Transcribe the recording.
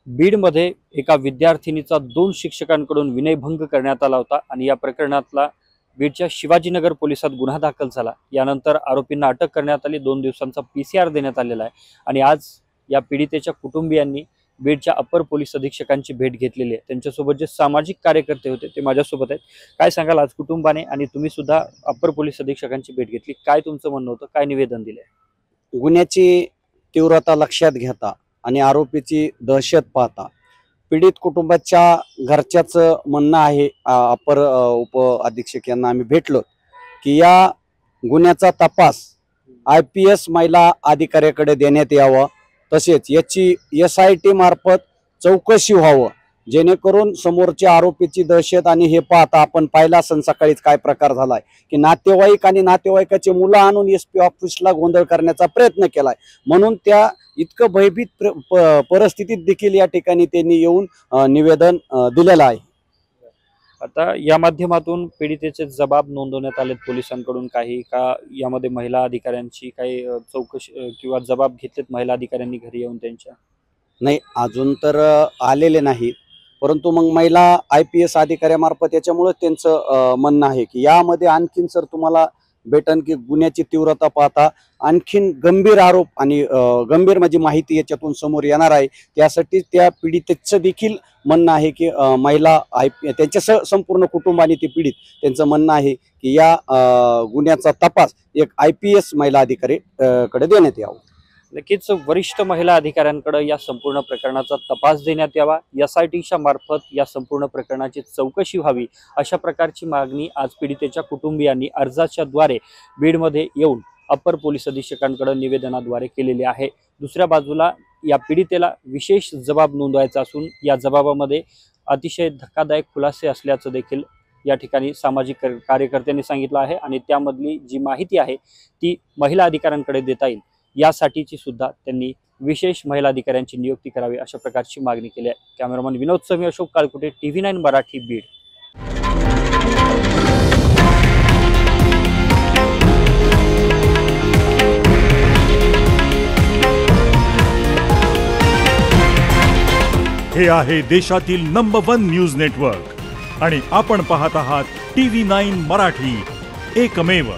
बीडमध्ये एका विद्यार्थिनीचा 2 शिक्षकांकडून विनयभंग करण्यात आला होता आणि या प्रकरणातला बीडच्या शिवाजीनगर पोलिसात गुन्हा दाखल झाला। यानंतर आरोपींना अटक करण्यात आली। 2 दिवसांचा पीसीआर देण्यात आलेला आहे आणि आज या पीडितेच्या कुटुंबियांनी बीडच्या अप्पर पोलीस अधीक्षकांची भेट घेतलेली आहे। त्यांच्यासोबत जे सामाजिक कार्यकर्ते होते ते माझ्यासोबत आहेत। काय सांगाल आज कुटुंबाने आणि तुम्ही सुद्धा अप्पर पोलीस अधीक्षकांची भेट घेतली, काय तुमचं म्हणणं होतं, काय निवेदन दिले? गुन्ह्याची तीव्रता लक्षात घेता आणि आरोपीची दहशत पाहता पीडित कुटुंबाच्या घरच्याचं म्हणणं आहे, अपर उप अधीक्षक यांना आम्ही भेटलो की या गुन्ह्याचा तपास IPS महिला अधिकाऱ्याकडे देण्यात यावा, तसेच याची SIT मार्फत चौकशी व्हावं, जेणेकरून समोरच्या आरोपीची दहशत आणि हे पाहता आपण पाहिला असन सकाळीच काय प्रकार झालाय की नातेवाईक आणि नातेवाईकाचे मुलं आणून SP ऑफिसला गोंधळ करण्याचा प्रयत्न केलाय। म्हणून त्या इतकं भयभीत परिस्थितीत देखील या ठिकाणी त्यांनी येऊन निवेदन दिलेलं आहे। आता या माध्यमातून पीडितेचे जबाब नोंदवण्यात आलेत पोलिसांकडून काही का यामध्ये महिला अधिकाऱ्यांची काही चौकशी किंवा जबाब घेतलेत महिला अधिकाऱ्यांनी घरी येऊन त्यांच्या? नाही, अजून तर आलेले नाहीत, परंतु मग महिला IPS अधिकाऱ्यामार्फत याच्यामुळे त्यांचं म्हणणं आहे की यामध्ये आणखीन सर तुम्हाला भेटन की गुन्ह्याची तीव्रता पाहता आणखीन गंभीर आरोप आणि गंभीर म्हणजे माहिती याच्यातून समोर येणार आहे। त्यासाठी त्या पीडितेचं देखील म्हणणं आहे की महिला त्यांच्या संपूर्ण कुटुंबाने ते पीडित त्यांचं म्हणणं आहे की या गुन्ह्याचा तपास एक IPS महिला अधिकारी कडे देण्यात यावा। नक्कीच वरिष्ठ महिला अधिकाऱ्यांकडे या संपूर्ण प्रकरणाचा तपास देण्यात यावा, SITच्या मार्फत या संपूर्ण प्रकरणाची चौकशी व्हावी, अशा प्रकारची मागणी आज पीडितेच्या कुटुंबियांनी अर्जाच्या द्वारे बीडमध्ये येऊन अप्पर पोलीस अधीक्षकांकडे निवेदनाद्वारे केलेले आहे। दुसऱ्या बाजूला या पीडितेला विशेष जबाब नोंदवायचा असून या जबाबामध्ये अतिशय धक्कादायक खुलासे असल्याचं देखील या ठिकाणी सामाजिक कार्यकर्त्यांनी सांगितलं आहे आणि त्यामधली जी माहिती आहे ती महिला अधिकाऱ्यांकडे देता येईल यासाठीची सुद्धा त्यांनी विशेष महिला अधिकाऱ्यांची नियुक्ती करावी, अशा प्रकारची मागणी केली आहे। कॅमेरामन विनोद समी, अशोक काळकुटे, TV9 मराठी, बीड। हे आहे देशातील नंबर 1 न्यूज नेटवर्क आणि आपण पाहत आहात TV9 मराठी, एकमेव।